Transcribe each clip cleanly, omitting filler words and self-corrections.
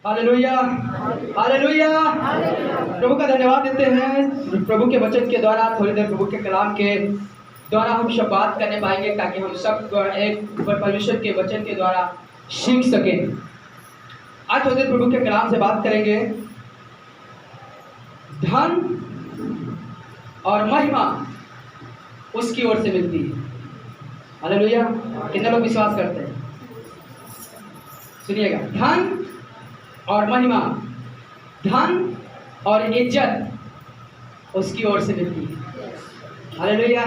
Hallelujah, hallelujah. प्रभु का धन्यवाद देते हैं। प्रभु के वचन के द्वारा थोड़ी देर प्रभु के कलाम के द्वारा हम सब बात करने पाएंगे, ताकि हम सब एक परमेश्वर के वचन के द्वारा सीख सकें। आज थोड़ी देर प्रभु के कलाम से बात करेंगे। धन और महिमा उसकी ओर से मिलती है। हालेलुया। कितने लोग विश्वास करते हैं? सुनिएगा, धन और महिमा, धन और इज्जत उसकी ओर से मिलती है। हालेलुया।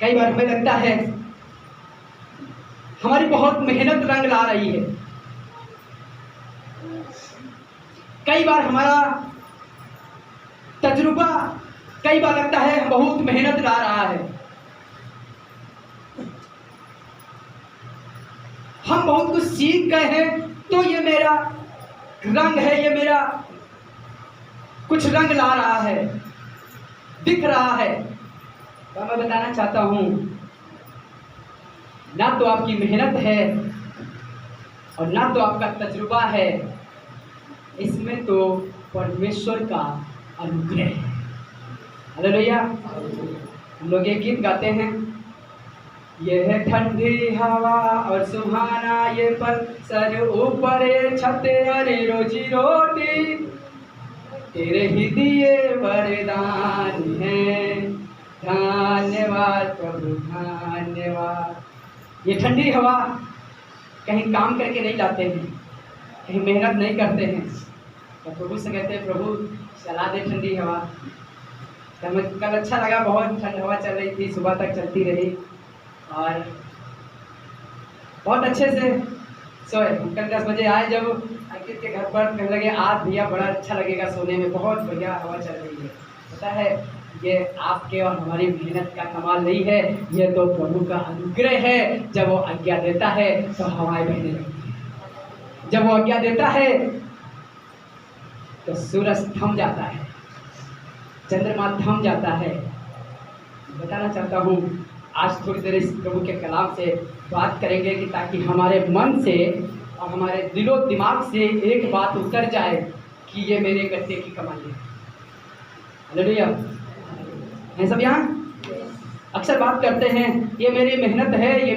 कई बार हमें लगता है हमारी बहुत मेहनत रंग ला रही है। कई बार हमारा तजुर्बा, कई बार लगता है बहुत मेहनत ला रहा है। हम बहुत कुछ सीख गए हैं, तो ये मेरा रंग है, ये मेरा कुछ रंग ला रहा है, दिख रहा है। तो मैं बताना चाहता हूं, ना तो आपकी मेहनत है और ना तो आपका तजुर्बा है, इसमें तो परमेश्वर का अनुग्रह है। हालेलुया। हम लोग एक गीत गाते हैं, ये है ठंडी हवा और सुहाना ये पल, सर ऊपर छत अरे रोजी रोटी, तेरे ही दिए वरदान है। धन्यवाद प्रभु, धन्यवाद। ये ठंडी हवा कहीं काम करके नहीं लाते हैं, कहीं मेहनत नहीं करते हैं, तो प्रभु से कहते हैं प्रभु चला दे ठंडी हवा। तो हमें कल अच्छा लगा, बहुत ठंडी हवा चल रही थी, सुबह तक चलती रही और बहुत अच्छे से सोए। कल 10 बजे आए जब अंकित के घर पर, कहने लगे आज भैया बड़ा अच्छा लगेगा सोने में, बहुत बढ़िया हवा चल रही है। पता है ये आपके और हमारी मेहनत का कमाल नहीं है, ये तो प्रभु का अनुग्रह है। जब वो आज्ञा देता है तो हवाएं बहने लगती है, जब वो आज्ञा देता है तो सूरज थम जाता है, चंद्रमा थम जाता है। बताना चाहता हूँ, आज थोड़ी देर इस प्रभु के कलाम से बात करेंगे कि ताकि हमारे मन से और हमारे दिलो दिमाग से एक बात उतर जाए कि ये मेरे गट्टे की कमाई है। हालेलुया। हैं सब यहाँ? अक्सर बात करते हैं ये मेरी मेहनत है, ये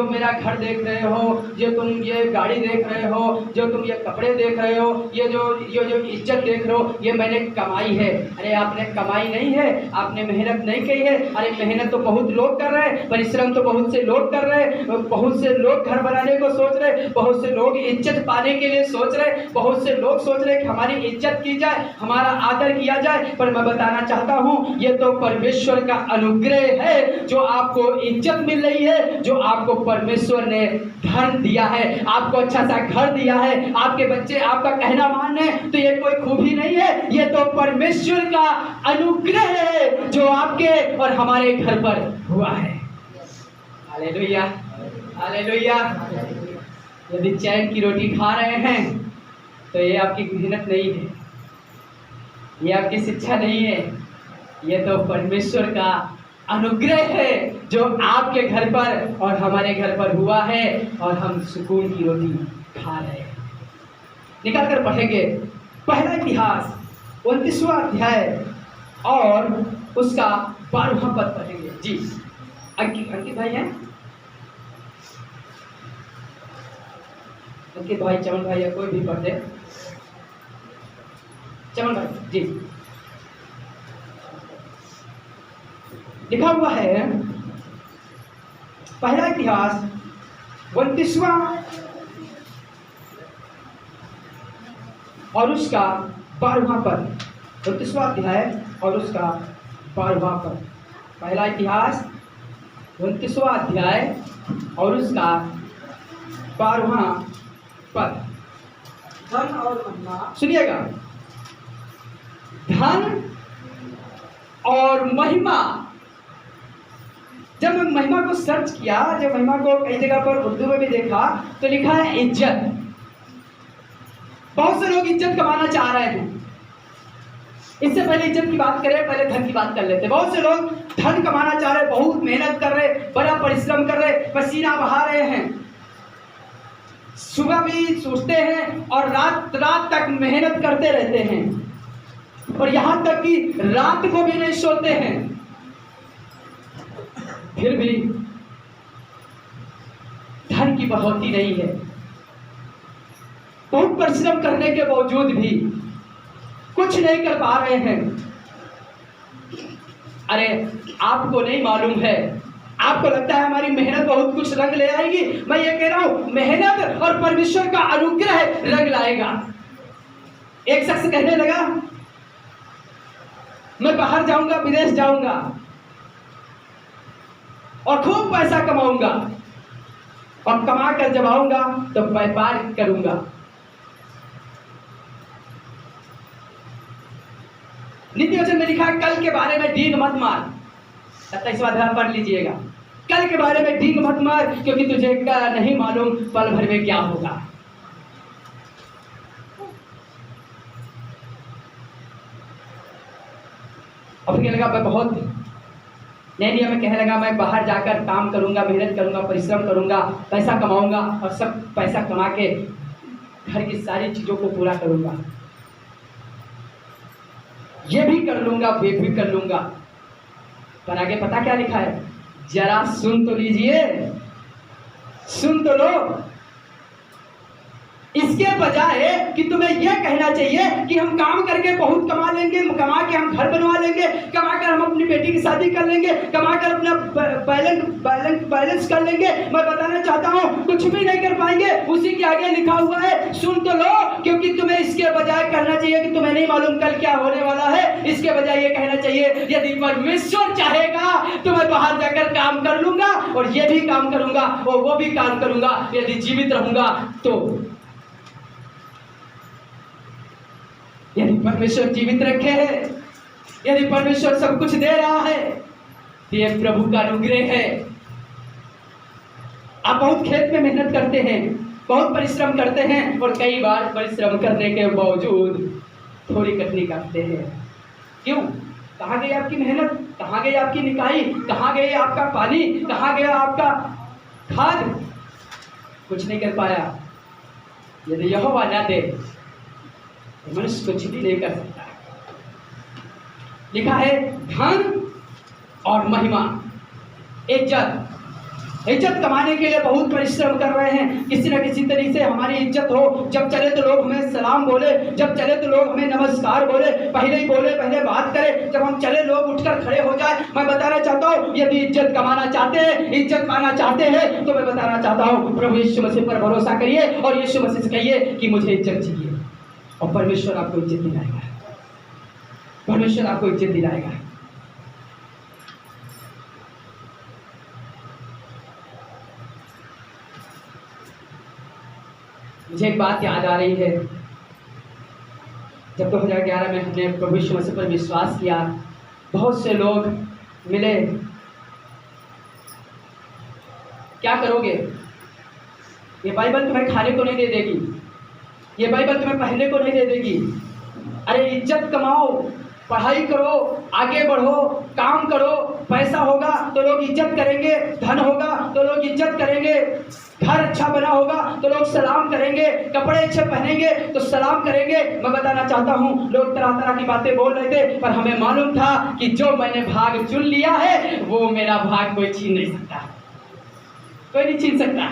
मेरा घर देख रहे हो, जो तुम ये गाड़ी देख रहे हो, जो तुम ये कपड़े देख रहे हो, ये जो इज्जत देख रहे हो, ये मैंने कमाई है। अरे आपने कमाई नहीं है, आपने मेहनत नहीं की है। अरे मेहनत तो बहुत लोग कर रहे हैं, परिश्रम तो बहुत से लोग कर रहे हैं, बहुत से लोग घर बनाने को सोच रहे, बहुत से लोग इज्जत पाने के लिए सोच रहे, बहुत से लोग सोच रहे कि हमारी इज्जत की जाए, हमारा आदर किया जाए। पर मैं बताना चाहता हूँ ये तो परमेश्वर का अनुग्रह है जो आपको इज्जत मिल रही है, जो आपको परमेश्वर ने धन दिया है, आपको अच्छा सा घर दिया है, आपके बच्चे आपका कहना मान है, तो ये कोई खूबी नहीं है, ये तो परमेश्वर का अनुग्रह है जो आपके और हमारे घर पर हुआ है। Hallelujah, hallelujah. यदि चैन की रोटी खा रहे हैं तो ये आपकी मेहनत नहीं है, ये आपकी शिक्षा नहीं है, ये तो परमेश्वर का अनुग्रह है जो आपके घर पर और हमारे घर पर हुआ है, और हम सुकून की रोटी खा रहे हैं। निकाल कर पढ़ेंगे पहला इतिहास 29वां अध्याय और उसका 12वां पद पढ़ेंगे। जी अंकित भाई हैं? अंकित भाई, चमन भाई या कोई भी पढ़ते? चमन भाई जी। लिखा हुआ है पहला इतिहास 29वां और उसका 12वां पद। 29वां अध्याय और उसका 12वां पद। पहला इतिहास 29वां अध्याय और उसका 12वां पद। धन और महिमा, सुनिएगा, धन और महिमा। जब मैं महिमा को सर्च किया, जब महिमा को कई जगह पर उर्दू में भी देखा, तो लिखा है इज्जत। बहुत से लोग इज्जत कमाना चाह रहे हैं। इससे पहले इज्जत की बात करें, पहले धन की बात कर लेते हैं। बहुत से लोग धन कमाना चाह रहे, बहुत मेहनत कर रहे, बड़ा परिश्रम कर रहे, पसीना बहा रहे हैं, सुबह भी सोचते हैं और रात रात तक मेहनत करते रहते हैं, और यहाँ तक कि रात को भी नहीं सोते हैं, फिर भी धन की बढ़ोतरी नहीं है। बहुत परिश्रम करने के बावजूद भी कुछ नहीं कर पा रहे हैं। अरे आपको नहीं मालूम है, आपको लगता है हमारी मेहनत बहुत कुछ रंग ले आएगी। मैं ये कह रहा हूं, मेहनत और परमेश्वर का अनुग्रह रंग लाएगा। एक शख्स कहने लगा, मैं बाहर जाऊंगा, विदेश जाऊंगा और खूब पैसा कमाऊंगा, और कमा कर जब आऊंगा तो व्यापार करूंगा। नीति वचन में लिखा है, कल के बारे में डींग मत मार। 27वां अध्याय पढ़ लीजिएगा। कल के बारे में डींग मत मार, क्योंकि तुझे नहीं मालूम पल भर में क्या होगा। अब कहने लगा, मैं बहुत नहीं, मैं कहने लगा मैं बाहर जाकर काम करूंगा, मेहनत करूंगा, परिश्रम करूंगा, पैसा कमाऊंगा और सब पैसा कमा के घर की सारी चीजों को पूरा करूंगा, ये भी कर लूंगा, वे भी कर लूंगा। पर आगे पता क्या लिखा है? जरा सुन तो लीजिए, सुन तो लो। इसके बजाय कि तुम्हें यह कहना चाहिए कि हम काम करके बहुत कमा लेंगे, कमा के हम घर बनवा लेंगे, कमा कर हम अपनी बेटी की शादी कर लेंगे, कमा कर अपना बैलेंस कर लेंगे, मैं बताना चाहता हूं कुछ भी नहीं कर पाएंगे। उसी के आगे लिखा हुआ है, सुन तो लो, क्योंकि तुम्हें इसके बजाय करना चाहिए कि तुम्हें नहीं मालूम कल क्या होने वाला है। इसके बजाय ये कहना चाहिए, यदि परमेश्वर चाहेगा तो मैं बाहर जाकर काम कर लूंगा और ये भी काम करूंगा और वो भी काम करूंगा, यदि जीवित रहूंगा तो। यदि परमेश्वर जीवित रखे है, यदि परमेश्वर सब कुछ दे रहा है, तो ये प्रभु का अनुग्रह है। आप बहुत खेत में मेहनत करते हैं, बहुत परिश्रम करते हैं, और कई बार परिश्रम करने के बावजूद थोड़ी कटनी करते हैं। क्यों? कहाँ गई आपकी मेहनत? कहाँ गई आपकी निकाई? कहाँ गई आपका पानी? कहाँ गया आपका खाद? कुछ नहीं कर पाया। यदि यहोवा ना दे, मनुष्य कुछ भी नहीं कर सकता। लिखा है, धन और महिमा, इज्जत कमाने के लिए बहुत परिश्रम कर रहे हैं। किसी न किसी तरीके से हमारी इज्जत हो। जब चले तो लोग हमें सलाम बोले, जब चले तो लोग हमें नमस्कार बोले, पहले ही बोले, पहले बात करें, जब हम चले लोग उठकर खड़े हो जाए। मैं बताना चाहता हूँ, यदि इज्जत कमाना चाहते हैं, इज्जत पाना चाहते हैं, तो मैं बताना चाहता हूँ, प्रभु यीशु मसीह पर भरोसा करिए और यीशु मसीह से कहिए कि मुझे इज्जत चाहिए, और परमेश्वर आपको इज्जत दिलाएगा। परमेश्वर आपको इज्जत दिलाएगा। मुझे एक बात याद आ रही है, जब 2011 में हमने प्रभु यीशु मसीह पर विश्वास किया, बहुत से लोग मिले। क्या करोगे? ये बाइबल तुम्हें खाने को नहीं दे देगी, ये बाइबल तुम्हें पहनने को नहीं दे देगी। अरे इज्जत कमाओ, पढ़ाई करो, आगे बढ़ो, काम करो, पैसा होगा तो लोग इज्जत करेंगे, धन होगा तो लोग इज्जत करेंगे, घर अच्छा बना होगा तो लोग सलाम करेंगे, कपड़े अच्छे पहनेंगे तो सलाम करेंगे। मैं बताना चाहता हूँ, लोग तरह तरह की बातें बोल रहे थे, पर हमें मालूम था कि जो मैंने भाग चुन लिया है वो मेरा भाग कोई छीन नहीं सकता, कोई नहीं छीन सकता।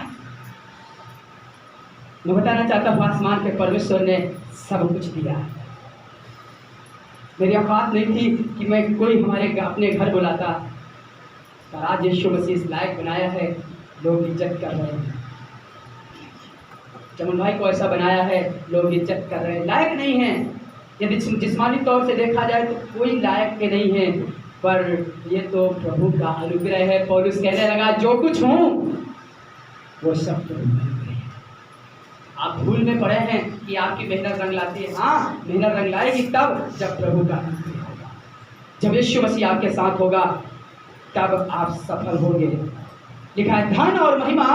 मैं बताना चाहता हूँ, आसमान के परमेश्वर ने सब कुछ दिया। मेरी औकात नहीं थी कि मैं कोई हमारे अपने घर बुलाता, पर आज यीशु मसीह इस लायक बनाया है, लोग इज्जत कर रहे हैं। चमन भाई को ऐसा बनाया है, लोग इज्जत कर रहे हैं। लायक नहीं है, यदि जिस्मानी तौर से देखा जाए तो कोई लायक के नहीं है, पर ये तो प्रभु का अनुग्रह है। पौलुस कहने लगा, जो कुछ हूँ वो सब प्रभु का अनुग्रह है। आप भूल में पड़े हैं कि आपकी मेहनत रंग लाती है। हाँ, मेहनत रंग लाएगी तब जब प्रभु का अनुग्रह होगा, जब यीशु मसीह आपके साथ होगा, तब आप सफल होंगे। लिखा है, धन और महिमा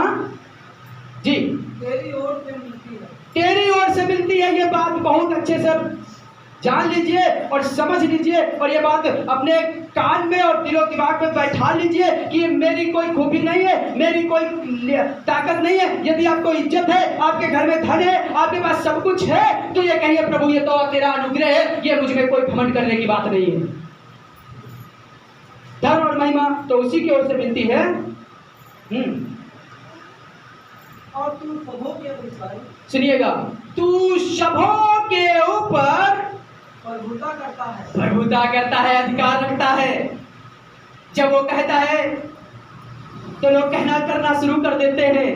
जी तेरी ओर से मिलती है, तेरी ओर से मिलती है। ये बात बहुत अच्छे से जान लीजिए और समझ लीजिए, और ये बात अपने कान में और दिलो दिमाग में बैठा लीजिए कि मेरी कोई खूबी नहीं है, मेरी कोई ताकत नहीं है। यदि आपको इज्जत है, आपके घर में धन है, आपके पास सब कुछ है, तो ये कहिए प्रभु ये तो तेरा अनुग्रह है, ये मुझ में कोई घमंड करने की बात नहीं है। धन और महिमा तो उसी की ओर से मिलती है। और तू सबों के ऊपर, सुनिएगा, तू सबों के ऊपर प्रभुता करता है, प्रभुता करता है, अधिकार रखता है। जब वो कहता है तो लोग कहना करना शुरू कर देते हैं,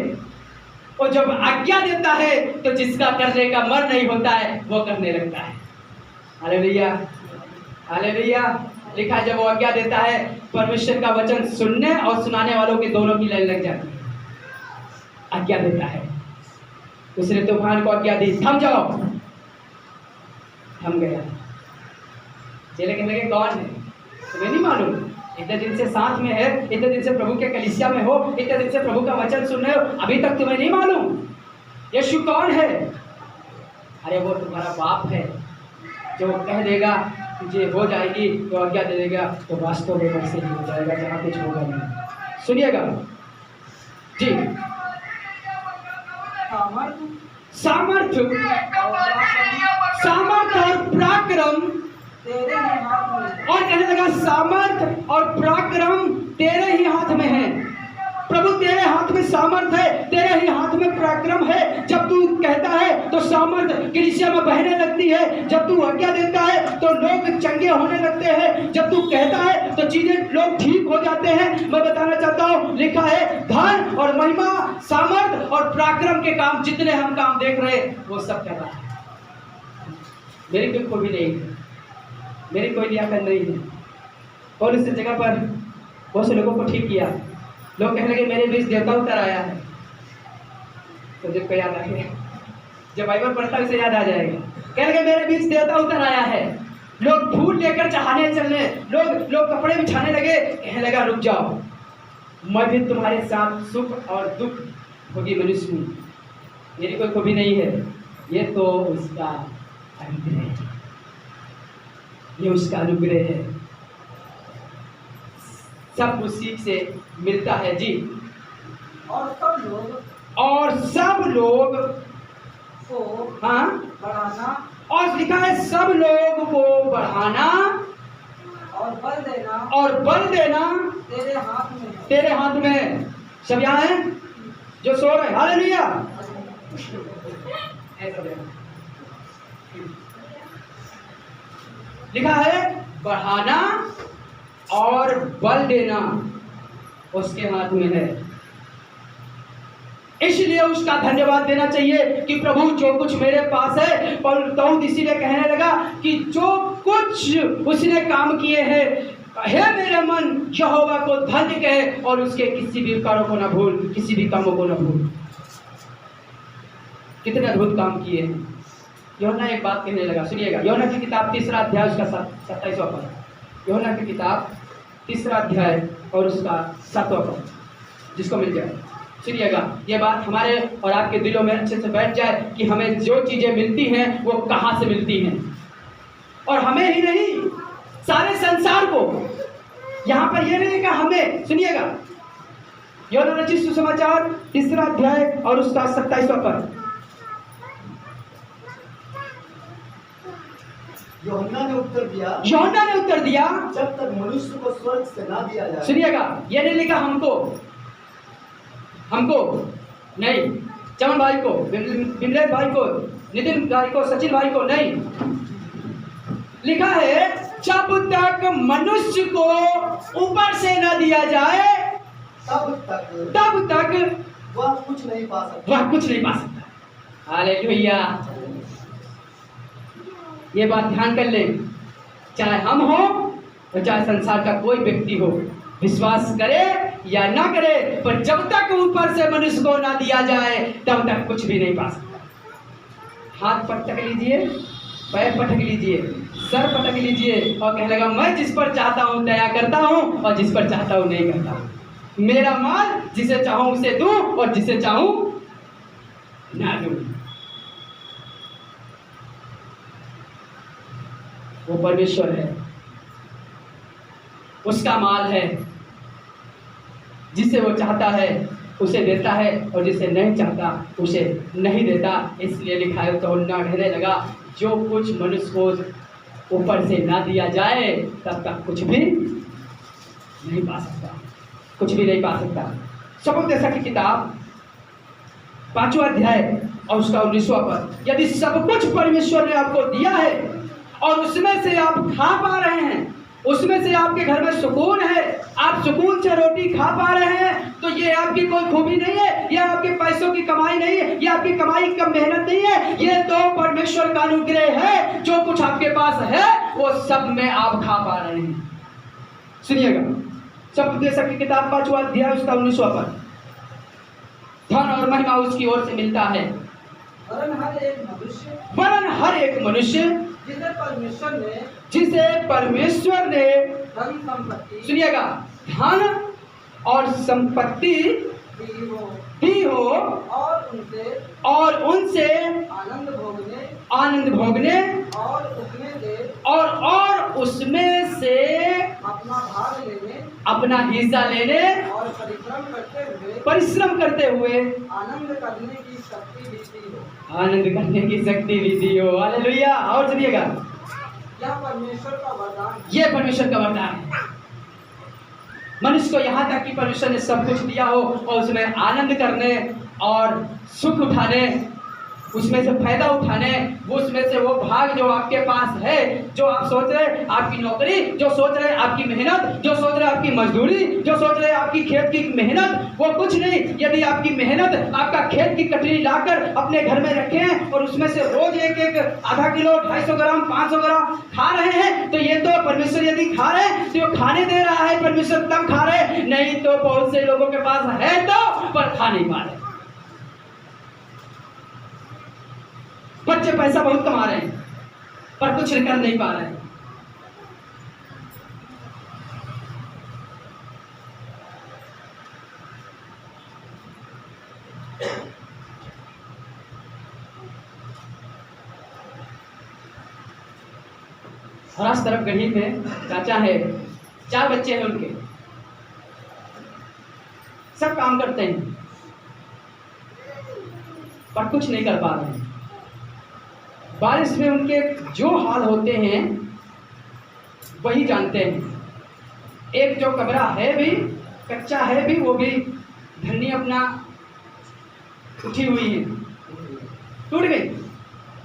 और जब आज्ञा देता है तो जिसका करने का मन नहीं होता है वो करने लगता है। Hallelujah, hallelujah. लिखा है जब वो आज्ञा देता है, परमेश्वर का वचन सुनने और सुनाने वालों के दोनों की लाइन लग जाती है। आज्ञा देता है, उसने तूफान को आज्ञा दी, थम जाओ, थम गया। चेले कहने लगे कौन है, तुम्हें नहीं मालूम? इतने दिन से साथ में है, इतने दिन से प्रभु के कलीसिया में हो, इतने दिन से प्रभु का वचन सुन रहे हो, अभी तक तुम्हें नहीं मालूम यीशु कौन है? अरे वो तुम्हारा बाप है, जो कह देगा तुझे हो जाएगी तो आज्ञा दे देगा, तो वास्तव में वैसे ही हो जाएगा जहाँ कुछ होगा नहीं। सुनिएगा जी, सामर्थ और पराक्रम तेरे ही हाथ में, और कहने लगा सामर्थ और पराक्रम तेरे ही हाथ में है। प्रभु तेरे हाथ में सामर्थ है, तेरे ही हाथ में पराक्रम है। जब तू कहता है तो सामर्थ कलीसिया में बहने लगती है, जब तू आज्ञा देता है तो लोग चंगे होने लगते हैं, जब तू कहता है तो चीजें लोग ठीक हो जाते हैं। मैं बताना चाहता हूँ, लिखा है धन और महिमा, सामर्थ और पराक्रम के काम, जितने हम काम देख रहे हैं वो सब कर रहा है। मेरी कोई खूबी नहीं है, मेरी कोई लियाकत नहीं है। और इस जगह पर बहुत से लोगों को ठीक किया। लोग कहने लगे मेरे बीच देवता उतर आया है, तो जब को याद आ गया, जब बाइबल पढ़ता है उसे याद आ जाएगा। कहने लगे मेरे बीच देवता उतर आया है। लोग फूल लेकर चढ़ाने चलने, लोग कपड़े बिछाने लगे। कहने लगा रुक जाओ, मैं भी तुम्हारे साथ सुख और दुख होगी मनुष्य में, मेरी कोई खूबी नहीं है, ये तो उसका अनुग्रह है, ये उसका अनुग्रह है, सब उसी से मिलता है जी। और सब लोग को हाँ बढ़ाना, और लिखा है सब लोग को बढ़ाना और बल देना तेरे हाथ में, तेरे हाथ में। सब यहाँ हैं जो सो रहे हैं, हालेलुया। लिखा है बढ़ाना और बल देना उसके हाथ में है। इसलिए उसका धन्यवाद देना चाहिए कि प्रभु जो कुछ मेरे पास है, पौलुस इसीलिए कहने लगा कि जो कुछ उसने काम किए हैं, हे मेरे मन यहोवा को धन्य कहे और उसके किसी भी कामों को ना भूल, किसी भी कामों को ना भूल। कितने अद्भुत काम किए हैं। यूहन्ना एक बात कहने लगा, सुनिएगा, यूहन्ना की किताब 3 अध्याय उसका 27वां पद। यूहन्ना की किताब 3 अध्याय और उसका 7वां पद, जिसको मिल जाए सुनिएगा। ये बात हमारे और आपके दिलों में अच्छे से बैठ जाए कि हमें जो चीजें मिलती हैं वो कहाँ से मिलती हैं, और हमें ही नहीं सारे संसार को। यहाँ पर ये नहीं कहा हमें, सुनिएगा, यूहन्ना रचित सुसमाचार 3 अध्याय और उसका 27वां पद। यूहन्ना ने उत्तर दिया, जब तक मनुष्य को स्वर्ग से ना दिया जाए। सुनिएगा, ये नहीं लिखा हमको नहीं, चमन भाई को, बिमलेश भाई को, नितिन भाई को, सचिन भाई को नहीं। लिखा है जब तक मनुष्य को ऊपर से न दिया जाए तब तक वह कुछ नहीं पा सकता। हालेलुया। ये बात ध्यान कर ले, चाहे हम हो और चाहे संसार का कोई व्यक्ति हो, विश्वास करे या ना करे, पर जब तक ऊपर से मनुष्य को ना दिया जाए तब तक कुछ भी नहीं पा सकता। हाथ पटक लीजिए, पैर पटक लीजिए, सर पटक लीजिए और कहने लगा मैं जिस पर चाहता हूँ दया करता हूँ और जिस पर चाहता हूँ नहीं करता। मेरा माल जिसे चाहूँ उसे दूँ और जिसे चाहूँ ना दूँ। वो परमेश्वर है। उसका माल है, जिसे वो चाहता है उसे देता है और जिसे नहीं चाहता उसे नहीं देता। इसलिए लिखा है तो ना कहने लगा, जो कुछ मनुष्य को ऊपर से ना दिया जाए तब तक कुछ भी नहीं पा सकता, कुछ भी नहीं पा सकता। सबोपदेशक की किताब 5वां अध्याय और उसका 19वां पद, यदि सब कुछ परमेश्वर ने आपको दिया है और उसमें से आप खा पा रहे हैं, उसमें से आपके घर में सुकून है, आप सुकून से रोटी खा पा रहे हैं, तो ये आपकी कोई खूबी नहीं है, ये आपके पैसों की कमाई नहीं है, ये आपकी कमाई का मेहनत नहीं है, ये तो परमेश्वर का अनुग्रह है। जो कुछ आपके पास है वो सब में आप खा पा रहे हैं। सुनिएगा, सबोपदेशक की किताब 5वां अध्याय उसका 19वां पद, धन और महिमा उसकी ओर से मिलता है, वरन हर एक मनुष्य जिसे परमेश्वर ने धन संपत्ति, सुनिएगा, धन और संपत्ति दी हो और उनसे आनंद भोगने और उसमें से अपना हिस्सा लेने और परिश्रम करते हुए आनंद करने की शक्ति भी दी हो। हालेलुया। और सुनिएगा, यह परमेश्वर का वरदान है। ये परमेश्वर का वरदान है मनुष्य को, यहाँ तक कि परमेश्वर ने सब कुछ दिया हो और उसमें आनंद करने और सुख उठाने, उसमें से फायदा उठाने, वो उसमें से वो भाग जो आपके पास है, जो आप सोच रहे आपकी नौकरी, जो सोच रहे आपकी मेहनत, जो सोच रहे आपकी मजदूरी, जो सोच रहे आपकी खेत की मेहनत, वो कुछ नहीं। यदि आपकी मेहनत आपका खेत की कटरी लाकर अपने घर में रखें और उसमें से रोज एक आधा किलो 250 ग्राम 500 ग्राम खा रहे हैं, तो ये तो परमेश्वर यदि खा रहे हैं तो खाने दे रहा है परमेश्वर, तब खा रहे, नहीं तो बहुत से लोगों के पास है तो पर खा नहीं पा रहे। बच्चे पैसा बहुत कमा रहे हैं पर कुछ कर नहीं पा रहे हैं। हरास तरफ गढ़ी में चाचा है, 4 बच्चे हैं उनके, सब काम करते हैं पर कुछ नहीं कर पा रहे हैं। बारिश में उनके जो हाल होते हैं वही जानते हैं। एक जो कमरा है भी कच्चा है भी, वो भी धन्नी अपना उठी हुई है, टूट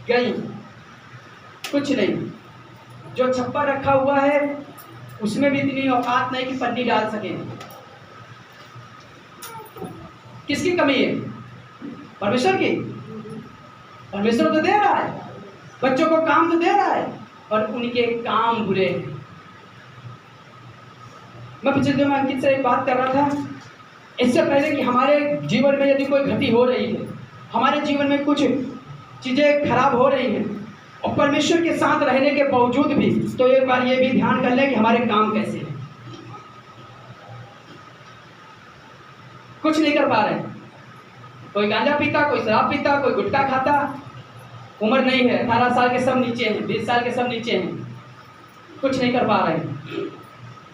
गई कुछ नहीं। जो छप्पर रखा हुआ है उसमें भी इतनी औकात नहीं कि पन्नी डाल सके। किसकी कमी है? परमेश्वर की। परमेश्वर तो दे रहा है, बच्चों को काम तो दे रहा है, पर उनके काम बुरे हैं। मैं पिछले दिन में अंकित से एक बात कर रहा था, इससे पहले कि हमारे जीवन में यदि कोई घटी हो रही है, हमारे जीवन में कुछ चीजें खराब हो रही हैं और परमेश्वर के साथ रहने के बावजूद भी, तो एक बार ये भी ध्यान कर लें कि हमारे काम कैसे हैं। कुछ नहीं कर पा रहे, कोई गांजा पीता, कोई शराब पीता, कोई गुटखा खाता, उम्र नहीं है, 18 साल के सब नीचे हैं, 20 साल के सब नीचे हैं, कुछ नहीं कर पा रहे,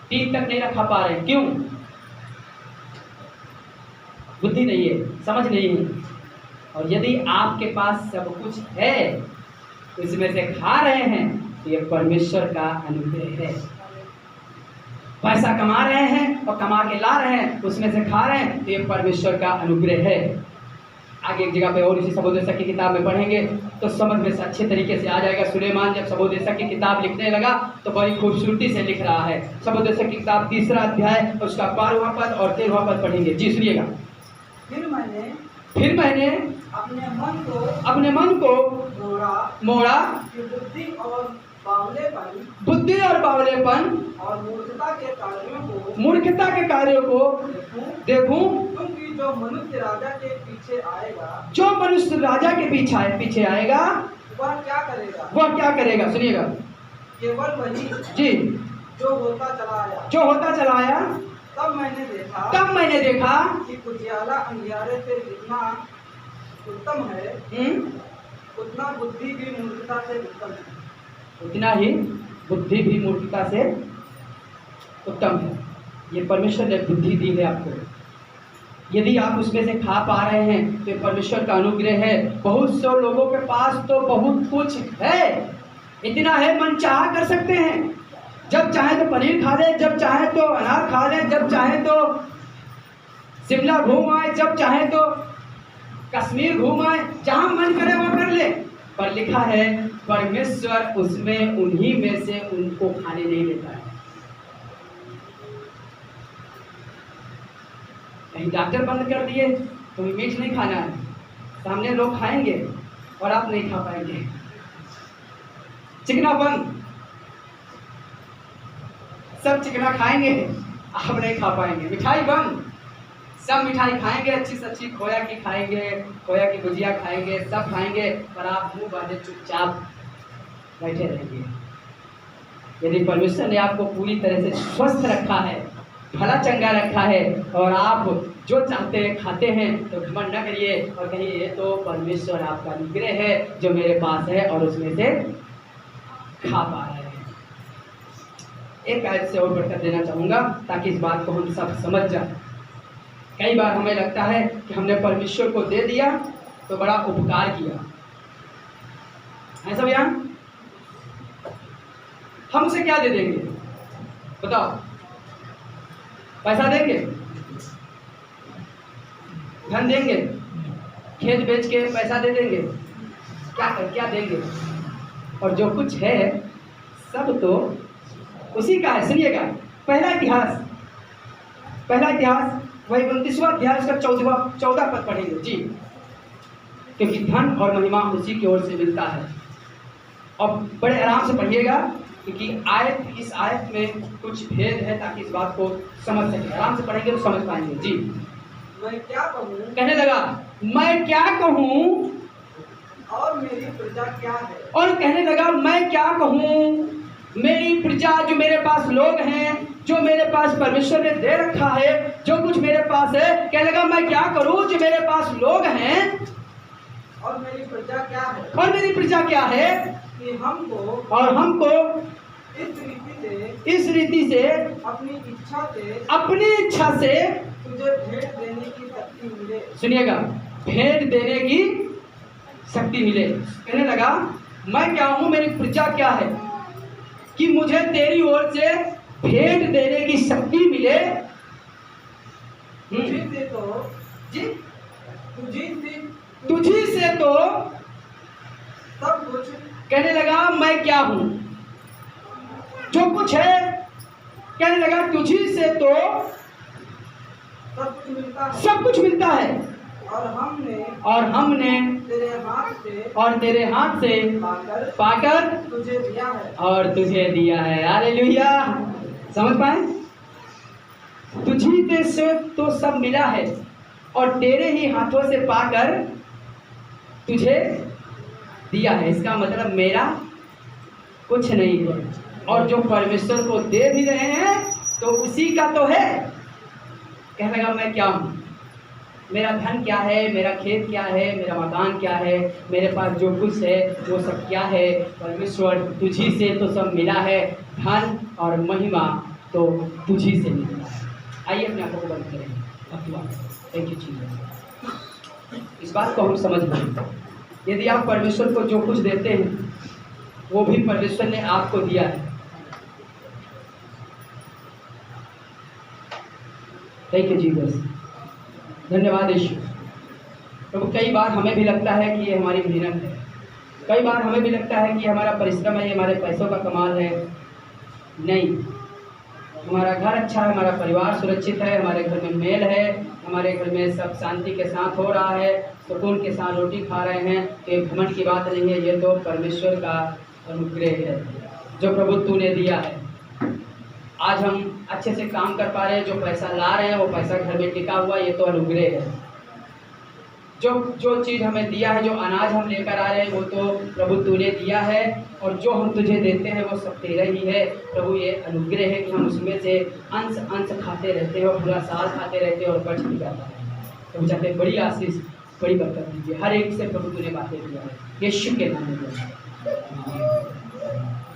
3 तक नहीं रखा पा रहे। क्यों? बुद्धि नहीं है, समझ नहीं है। और यदि आपके पास सब कुछ है, इसमें से खा रहे हैं, तो ये परमेश्वर का अनुग्रह है। पैसा कमा रहे हैं और कमा के ला रहे हैं, उसमें से खा रहे हैं, तो ये परमेश्वर का अनुग्रह है। आगे एक जगह पे और इसी सबोपदेशक की किताब में पढ़ेंगे तो समझ में से अच्छे तरीके से आ जाएगा। सुलेमान जब सबोपदेशक की किताब लिखने लगा तो बड़ी खूबसूरती से लिख रहा है। सबोपदेशक की किताब 3रा अध्याय उसका 12वां पद और 13वां पद पढ़ेंगे। जी सुनिएगा। फिर मैंने अपने मन को मोड़ा कि बुद्धि और बावलेपन और मूर्खता के कार्यों को देखूं, क्योंकि जो मनुष्य राजा के पीछे आएगा वह क्या करेगा? सुनिएगा, केवल वही जी जो होता चला आया। तब मैंने देखा कि उजियाला अंधियारे से जितना उत्तम है, उतना बुद्धि भी मूर्खता से उत्तम है। उतना ही बुद्धि भी मूर्खता से उत्तम है। ये परमेश्वर ने बुद्धि दी है आपको। यदि आप उसमें से खा पा रहे हैं तो ये परमेश्वर का अनुग्रह है। बहुत से लोगों के पास तो बहुत कुछ है, इतना है मन चाह कर सकते हैं। जब चाहे तो पनीर खा ले, जब चाहे तो अनार खा ले, जब चाहे तो शिमला घूम आए, जब चाहे तो कश्मीर घूम आए, जहां मन करे वहां कर ले। पर लिखा है परमेश्वर उसमें उन्हीं में से उनको खाने नहीं देता है। कहीं डॉक्टर बंद कर दिए तो मीट नहीं खाना है, सामने लोग खाएंगे और आप नहीं खा पाएंगे। चिकना बंद, सब चिकना खाएंगे, आप नहीं खा पाएंगे। मिठाई बंद, सब मिठाई खाएंगे, अच्छी से अच्छी खोया की खाएंगे, खोया की गुजिया खाएंगे, सब खाएंगे, पर आप मुंह बांधे चुपचाप बैठे रहेंगे। यदि परमेश्वर ने आपको पूरी तरह से स्वस्थ रखा है, भला चंगा रखा है और आप जो चाहते हैं खाते हैं, तो घमंड न करिए और कहिए ये तो परमेश्वर आपका अनुग्रह है जो मेरे पास है और उसमें से खा पा रहे हैं। एक आयत से और बढ़कर देना चाहूँगा ताकि इस बात को हम सब समझ जाए। कई बार हमें लगता है कि हमने परमेश्वर को दे दिया तो बड़ा उपकार किया, ऐसा भैया? हम उसे क्या दे देंगे बताओ? पैसा देंगे, धन देंगे, खेत बेच के पैसा दे देंगे, क्या देंगे? और जो कुछ है सब तो उसी का है। सुनिएगा पहला इतिहास वही 29वां अध्याय का 14 पद पढ़ेंगे जी। क्योंकि धन और महिमा उसी की ओर से मिलता है। और बड़े आराम से पढ़िएगा क्योंकि इस आयत में कुछ भेद है ताकि इस बात को समझ सकें। आराम से पढ़ेंगे तो समझ पाएंगे जी। मैं क्या कहूँ, कहने लगा मैं क्या कहूँ और मेरी प्रजा क्या है। और कहने लगा मैं क्या कहूँ, मेरी प्रजा जो मेरे पास लोग हैं, जो मेरे पास परमेश्वर ने दे रखा है, जो कुछ मेरे पास है, कहने लगा मैं क्या करूँ जो मेरे पास लोग हैं और मेरी प्रजा क्या है। और मेरी प्रजा क्या है कि हमको इस रीति से अपनी इच्छा से तुझे भेंट देने की शक्ति मिले। सुनिएगा, भेंट देने की शक्ति मिले। कहने लगा मैं क्या हूँ, मेरी प्रजा क्या है कि मुझे तेरी ओर से भेंट देने की शक्ति मिले। तुझी से तो सब कुछ। कहने लगा मैं क्या हूँ, जो कुछ है, कहने लगा तुझी से तो सब कुछ मिलता है। और हमने तेरे हाथ से पाकर तुझे दिया है और तुझे दिया है। हालेलुया। समझ पाए? तुझी से तो सब मिला है और तेरे ही हाथों से पाकर तुझे दिया है। इसका मतलब मेरा कुछ नहीं है और जो परमेश्वर को दे भी रहे हैं तो उसी का तो है। कहने लगा मैं क्या हूँ, मेरा धन क्या है, मेरा खेत क्या है, मेरा मकान क्या है, मेरे पास जो कुछ है वो सब क्या है। परमेश्वर तुझी से तो सब मिला है, धन और महिमा तो तुझी से मिला है। आइए अपने आंखों को बंद करें। एक ही चीज़ है, इस बात को हम समझ लें। यदि आप परमेश्वर को जो कुछ देते हैं वो भी परमेश्वर ने आपको दिया है। थैंक यू जीसस, धन्यवाद यीशु। प्रभु कई बार हमें भी लगता है कि ये हमारी मेहनत है, कई बार हमें भी लगता है कि हमारा परिश्रम है, ये हमारे पैसों का कमाल है। नहीं, हमारा घर अच्छा है, हमारा परिवार सुरक्षित है, हमारे घर में मेल है, हमारे घर में सब शांति के साथ हो रहा है, सुकून के साथ रोटी खा रहे हैं, तो ये घमंड की बात नहीं है, ये तो परमेश्वर का अनुग्रह है जो प्रभु तूने दिया है। आज हम अच्छे से काम कर पा रहे हैं, जो पैसा ला रहे हैं वो पैसा घर में टिका हुआ, ये तो अनुग्रह है। जो चीज़ हमें दिया है, जो अनाज हम लेकर आ रहे हैं वो तो प्रभु तूने दिया है, और जो हम तुझे देते हैं वो सब तेरा ही है। प्रभु ये अनुग्रह है कि हम उसमें से अंश खाते रहते हैं और पूरा साल खाते रहते हैं और बच भी जाता है। तो चाहते हैं बड़ी आशीष, बड़ी बरकत दीजिए हर एक से। प्रभु तूने बातें दिया है, यीशु के नाम में।